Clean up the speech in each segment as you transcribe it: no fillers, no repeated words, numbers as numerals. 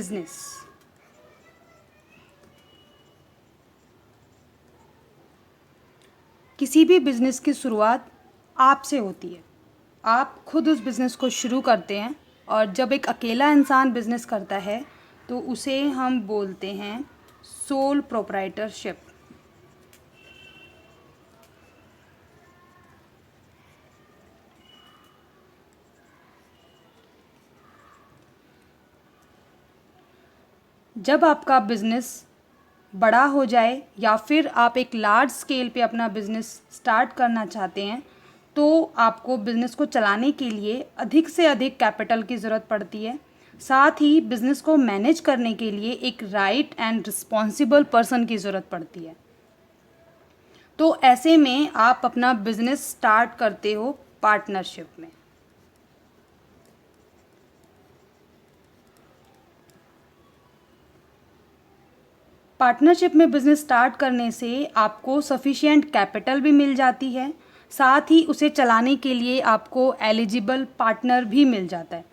Business. किसी भी business की शुरुआत आपसे होती है। आप खुद उस बिज़नेस को शुरू करते हैं और जब एक अकेला इंसान बिज़नेस करता है तो उसे हम बोलते हैं सोल प्रोप्राइटरशिप। जब आपका बिज़नेस बड़ा हो जाए या फिर आप एक लार्ज स्केल पे अपना बिज़नेस स्टार्ट करना चाहते हैं तो आपको बिज़नेस को चलाने के लिए अधिक से अधिक कैपिटल की ज़रूरत पड़ती है। साथ ही बिज़नेस को मैनेज करने के लिए एक राइट एंड रिस्पॉन्सिबल पर्सन की ज़रूरत पड़ती है। तो ऐसे में आप अपना बिज़नेस स्टार्ट करते हो पार्टनरशिप में। पार्टनरशिप में बिज़नेस स्टार्ट करने से आपको सफिशिएंट कैपिटल भी मिल जाती है, साथ ही उसे चलाने के लिए आपको एलिजिबल पार्टनर भी मिल जाता है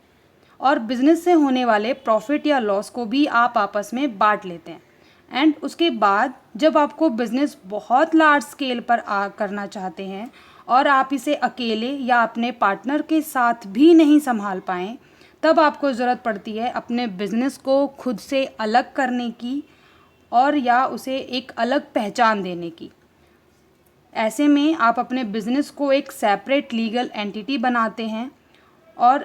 और बिज़नेस से होने वाले प्रॉफिट या लॉस को भी आप आपस में बांट लेते हैं। एंड उसके बाद जब आपको बिज़नेस बहुत लार्ज स्केल पर करना चाहते हैं और आप इसे अकेले या अपने पार्टनर के साथ भी नहीं संभाल पाएँ, तब आपको ज़रूरत पड़ती है अपने बिज़नेस को खुद से अलग करने की और या उसे एक अलग पहचान देने की। ऐसे में आप अपने बिज़नेस को एक सेपरेट लीगल एंटिटी बनाते हैं और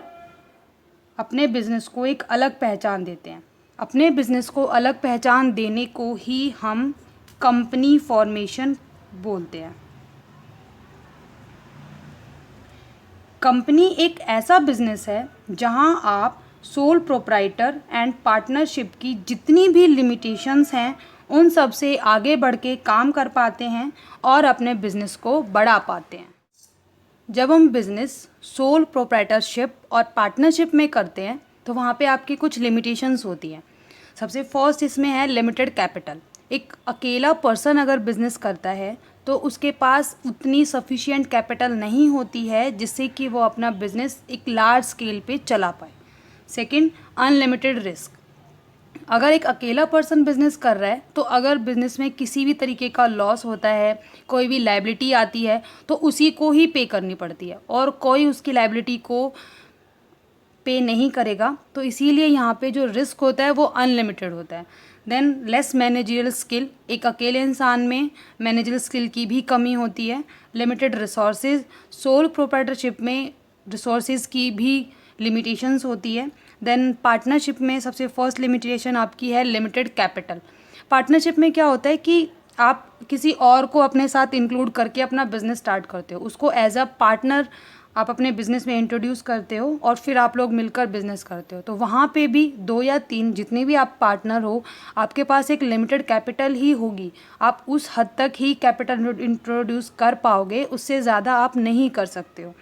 अपने बिज़नेस को एक अलग पहचान देते हैं। अपने बिज़नेस को अलग पहचान देने को ही हम कंपनी फॉर्मेशन बोलते हैं। कंपनी एक ऐसा बिज़नेस है जहां आप सोल प्रोप्राइटर एंड पार्टनरशिप की जितनी भी लिमिटेशंस हैं उन सब से आगे बढ़ के काम कर पाते हैं और अपने बिज़नेस को बढ़ा पाते हैं। जब हम बिज़नेस सोल प्रोप्राइटरशिप और पार्टनरशिप में करते हैं तो वहाँ पे आपकी कुछ लिमिटेशंस होती हैं। सबसे फर्स्ट इसमें है लिमिटेड कैपिटल। एक अकेला पर्सन अगर बिज़नेस करता है तो उसके पास उतनी सफिशिएंट कैपिटल नहीं होती है जिससे कि वो अपना बिज़नेस एक लार्ज स्केल पे चला पाए। Second, unlimited risk. अगर एक अकेला पर्सन बिज़नेस कर रहा है तो अगर बिज़नेस में किसी भी तरीके का लॉस होता है, कोई भी लायबिलिटी आती है तो उसी को ही पे करनी पड़ती है और कोई उसकी लायबिलिटी को पे नहीं करेगा। तो इसीलिए यहाँ पे जो रिस्क होता है वो अनलिमिटेड होता है। Than less managerial skill. एक अकेले इंसान में मैनेजरियल स्किल की भी कमी होती है। Limited resources. सोल प्रोप्राइटरशिप में रिसोर्सेज की भी लिमिटेशंस होती है। देन पार्टनरशिप में सबसे फर्स्ट लिमिटेशन आपकी है लिमिटेड कैपिटल। पार्टनरशिप में क्या होता है कि आप किसी और को अपने साथ इंक्लूड करके अपना बिजनेस स्टार्ट करते हो, उसको एज अ पार्टनर आप अपने बिजनेस में इंट्रोड्यूस करते हो और फिर आप लोग मिलकर बिजनेस करते हो। तो वहाँ पे भी 2 या 3 जितने भी आप पार्टनर हो, आपके पास एक लिमिटेड कैपिटल ही होगी। आप उस हद तक ही कैपिटल इंट्रोड्यूस कर पाओगे, उससे ज़्यादा आप नहीं कर सकते हो।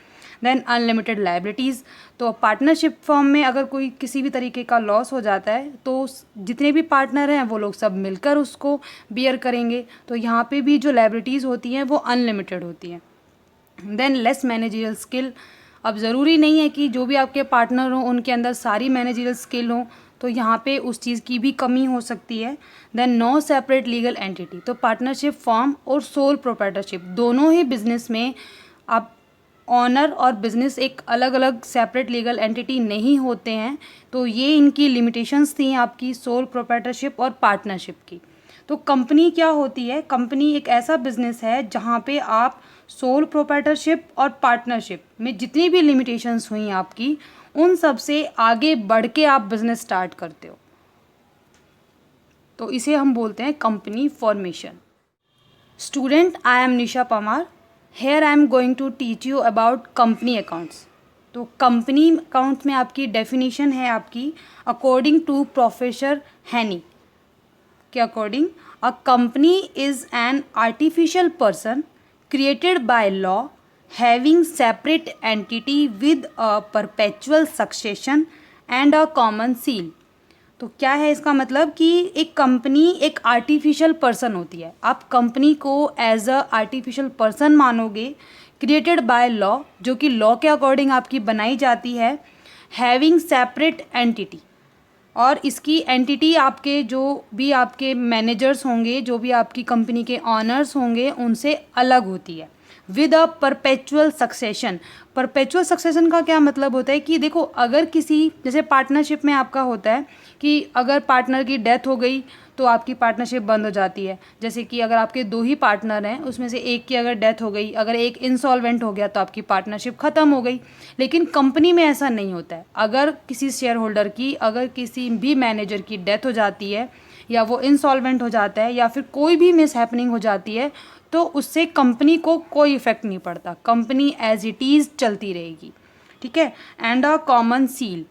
Then unlimited liabilities. तो पार्टनरशिप फॉर्म में अगर कोई किसी भी तरीके का लॉस हो जाता है तो जितने भी पार्टनर हैं वो लोग सब मिलकर उसको बियर करेंगे। तो यहाँ पे भी जो लायबिलिटीज़ होती हैं वो अनलिमिटेड होती हैं। Than less managerial skill. अब ज़रूरी नहीं है कि जो भी आपके पार्टनर हों उनके अंदर सारी मैनेजरियल स्किल हो, तो यहाँ पे उस चीज़ की भी कमी हो सकती है। Then no separate legal entity. तो पार्टनरशिप फॉर्म और सोल प्रोप्राइटरशिप दोनों ही बिजनेस में आप ऑनर और बिजनेस एक अलग अलग सेपरेट लीगल एंटिटी नहीं होते हैं। तो ये इनकी लिमिटेशंस थी आपकी सोल प्रोप्राइटरशिप और पार्टनरशिप की। तो कंपनी क्या होती है? कंपनी एक ऐसा बिजनेस है जहाँ पे आप सोल प्रोप्राइटरशिप और पार्टनरशिप में जितनी भी लिमिटेशंस हुई आपकी उन सब से आगे बढ़ के आप बिजनेस स्टार्ट करते हो। तो इसे हम बोलते हैं company formation. Student, I am Nisha Parmar. Here I am going to teach you about company accounts. तो कंपनी अकाउंट में आपकी डेफिनेशन है आपकी अकॉर्डिंग टू प्रोफेसर हैनी के according a company is an artificial person created by law having separate entity with a perpetual succession and a common seal। तो क्या है इसका मतलब कि एक कंपनी एक आर्टिफिशियल पर्सन होती है। आप कंपनी को एज अ आर्टिफिशियल पर्सन मानोगे, क्रिएटेड बाय लॉ, जो कि लॉ के अकॉर्डिंग आपकी बनाई जाती है, हैविंग सेपरेट एंटिटी। और इसकी एंटिटी आपके जो भी आपके मैनेजर्स होंगे, जो भी आपकी कंपनी के ऑनर्स होंगे, उनसे अलग होती है with a perpetual succession. Perpetual succession का क्या मतलब होता है कि देखो, अगर किसी जैसे पार्टनरशिप में आपका होता है कि अगर पार्टनर की डेथ हो गई तो आपकी पार्टनरशिप बंद हो जाती है। जैसे कि अगर आपके 2 ही पार्टनर हैं, उसमें से एक की अगर डेथ हो गई, अगर एक इंसॉल्वेंट हो गया तो आपकी पार्टनरशिप ख़त्म हो गई। लेकिन कंपनी में ऐसा नहीं होता है। अगर किसी शेयर होल्डर की, अगर किसी भी मैनेजर की डेथ हो जाती है या वो इंसॉल्वेंट हो जाता है या फिर कोई भी मिस हैपनिंग हो जाती है, तो उससे कंपनी को कोई इफेक्ट नहीं पड़ता। कंपनी एज इट इज़ चलती रहेगी, ठीक है। And a common seal.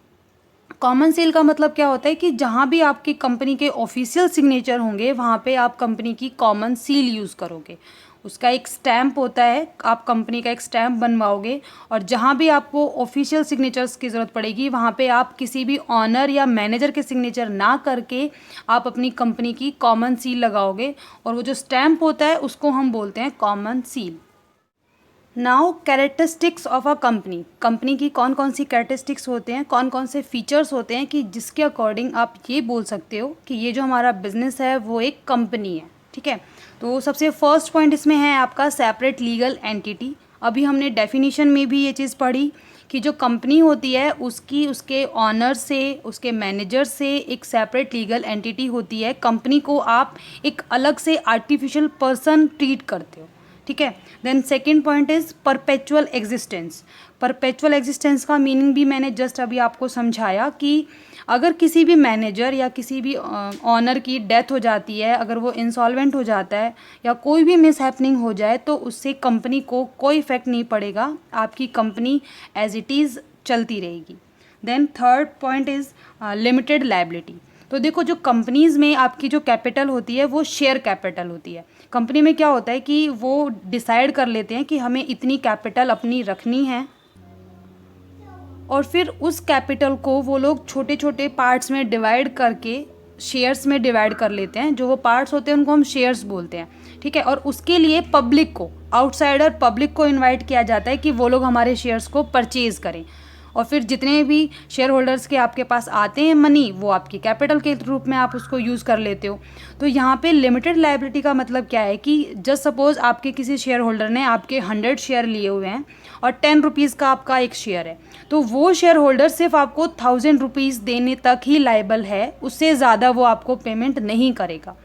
Common seal का मतलब क्या होता है कि जहाँ भी आपकी कंपनी के ऑफिशियल सिग्नेचर होंगे वहाँ पे आप कंपनी की कॉमन सील यूज़ करोगे। उसका एक स्टैम्प होता है, आप कंपनी का एक स्टैम्प बनवाओगे और जहाँ भी आपको ऑफिशियल सिग्नेचर्स की ज़रूरत पड़ेगी वहाँ पे आप किसी भी ऑनर या मैनेजर के सिग्नेचर ना करके आप अपनी कंपनी की कॉमन सील लगाओगे और वो जो स्टैम्प होता है उसको हम बोलते हैं common seal. Now characteristics of a company. Company की कौन कौन सी कैरेक्टरिस्टिक्स होते हैं, कौन कौन से फीचर्स होते हैं कि जिसके अकॉर्डिंग आप ये बोल सकते हो कि ये जो हमारा बिजनेस है वो एक कंपनी है, ठीक है। तो सबसे फर्स्ट पॉइंट इसमें है आपका सेपरेट लीगल एंटिटी। अभी हमने डेफिनेशन में भी ये चीज़ पढ़ी कि जो कंपनी होती है उसकी उसके ऑनर से, उसके मैनेजर से एक सेपरेट लीगल एंटिटी होती है। कंपनी को आप एक अलग से आर्टिफिशियल पर्सन ट्रीट करते हो, ठीक है। Then second point is perpetual existence. Perpetual existence का मीनिंग भी मैंने जस्ट अभी आपको समझाया कि अगर किसी भी मैनेजर या किसी भी ऑनर की डेथ हो जाती है, अगर वो इंसॉल्वेंट हो जाता है या कोई भी मिस हैपनिंग हो जाए तो उससे कंपनी को कोई इफेक्ट नहीं पड़ेगा, आपकी कंपनी एज इट इज़ चलती रहेगी। Then third point is limited liability. तो देखो, जो कंपनीज़ में आपकी जो कैपिटल होती है वो शेयर कैपिटल होती है। कंपनी में क्या होता है कि वो डिसाइड कर लेते हैं कि हमें इतनी कैपिटल अपनी रखनी है और फिर उस कैपिटल को वो लोग छोटे छोटे पार्ट्स में डिवाइड करके शेयर्स में डिवाइड कर लेते हैं। जो वो पार्ट्स होते हैं उनको हम शेयर्स बोलते हैं, ठीक है। और उसके लिए पब्लिक को, आउटसाइडर पब्लिक को इनवाइट किया जाता है कि वो लोग हमारे शेयर्स को परचेज करें। और फिर जितने भी शेयर होल्डर्स के आपके पास आते हैं मनी, वो आपकी कैपिटल के रूप में आप उसको यूज़ कर लेते हो। तो यहाँ पे लिमिटेड लायबिलिटी का मतलब क्या है कि जस्ट सपोज आपके किसी शेयर होल्डर ने आपके 100 शेयर लिए हुए हैं और 10 रुपीज़ का आपका एक शेयर है, तो वो शेयर होल्डर सिर्फ आपको 1000 रुपीज़ देने तक ही लायबल है, उससे ज़्यादा वो आपको पेमेंट नहीं करेगा,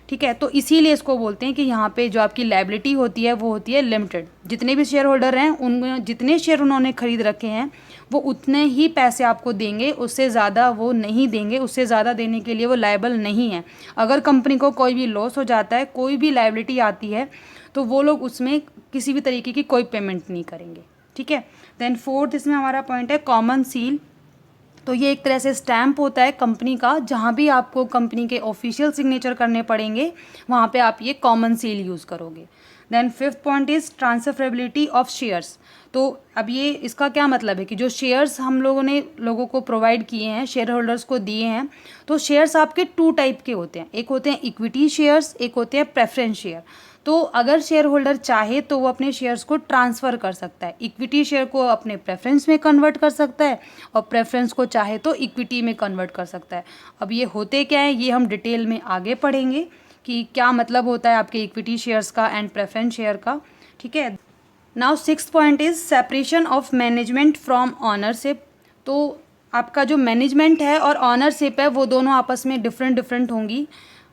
ठीक है। तो इसीलिए इसको बोलते हैं कि यहाँ पे जो आपकी लायबिलिटी होती है वो होती है लिमिटेड। जितने भी शेयर होल्डर हैं उनमें जितने शेयर उन्होंने खरीद रखे हैं वो उतने ही पैसे आपको देंगे, उससे ज़्यादा वो नहीं देंगे, उससे ज़्यादा देने के लिए वो लायबल नहीं है। अगर कंपनी को कोई भी लॉस हो जाता है, कोई भी लायबिलिटी आती है, तो वो लोग उसमें किसी भी तरीके की कोई पेमेंट नहीं करेंगे, ठीक है। देन फोर्थ इसमें हमारा पॉइंट है कॉमन सील। तो ये एक तरह से स्टैम्प होता है कंपनी का, जहाँ भी आपको कंपनी के ऑफिशियल सिग्नेचर करने पड़ेंगे वहाँ पे आप ये कॉमन सील यूज़ करोगे। Then fifth point is transferability of shares. तो अब ये इसका क्या मतलब है कि जो शेयर्स हम लोगों ने लोगों को प्रोवाइड किए हैं, शेयर होल्डर्स को दिए हैं, तो शेयर्स आपके 2 टाइप के होते हैं। एक होते हैं इक्विटी शेयर्स, एक होते हैं प्रेफरेंस शेयर। तो अगर शेयर होल्डर चाहे तो वो अपने शेयर्स को ट्रांसफ़र कर सकता है। इक्विटी शेयर को अपने प्रेफरेंस में कन्वर्ट कर सकता है और प्रेफरेंस को चाहे तो इक्विटी में कन्वर्ट कर सकता है। अब ये होते क्या है ये हम डिटेल में आगे पढ़ेंगे कि क्या मतलब होता है आपके इक्विटी शेयर्स का एंड प्रेफरेंस शेयर का, ठीक है। Now sixth point is separation of management from ownership. तो आपका जो मैनेजमेंट है और ऑनरशिप है वो दोनों आपस में डिफरेंट होंगी।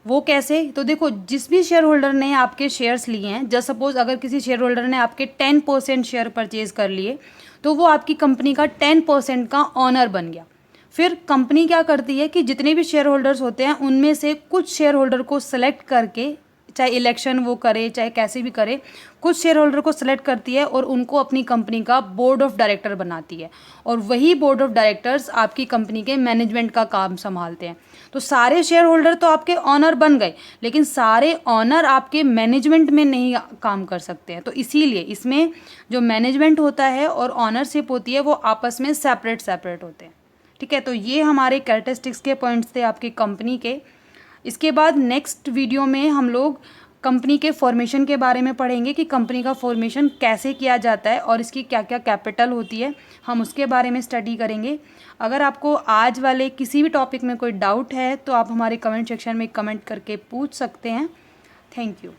वो कैसे? तो देखो, जिस भी शेयर होल्डर ने आपके शेयर्स लिए हैं, जस्ट सपोज अगर किसी शेयर होल्डर ने आपके 10% शेयर परचेज कर लिए, तो वो आपकी कंपनी का 10% का ऑनर बन गया। फिर कंपनी क्या करती है कि जितने भी शेयर होल्डर्स होते हैं उनमें से कुछ शेयर होल्डर को सेलेक्ट करके, चाहे इलेक्शन वो करे चाहे कैसे भी करे, कुछ शेयर होल्डर को सेलेक्ट करती है और उनको अपनी कंपनी का बोर्ड ऑफ डायरेक्टर बनाती है। और वही बोर्ड ऑफ डायरेक्टर्स आपकी कंपनी के मैनेजमेंट का काम संभालते हैं। तो सारे शेयर होल्डर तो आपके ऑनर बन गए, लेकिन सारे ऑनर आपके मैनेजमेंट में नहीं काम कर सकते हैं। तो इसीलिए इसमें जो मैनेजमेंट होता है और ऑनरशिप होती है वो आपस में सेपरेट होते हैं, ठीक है। तो ये हमारे कैरेक्टरिस्टिक्स के पॉइंट्स थे आपकी कंपनी के। इसके बाद नेक्स्ट वीडियो में हम लोग कंपनी के फॉर्मेशन के बारे में पढ़ेंगे कि कंपनी का फॉर्मेशन कैसे किया जाता है और इसकी क्या क्या कैपिटल होती है, हम उसके बारे में स्टडी करेंगे। अगर आपको आज वाले किसी भी टॉपिक में कोई डाउट है तो आप हमारे कमेंट सेक्शन में कमेंट करके पूछ सकते हैं। Thank you.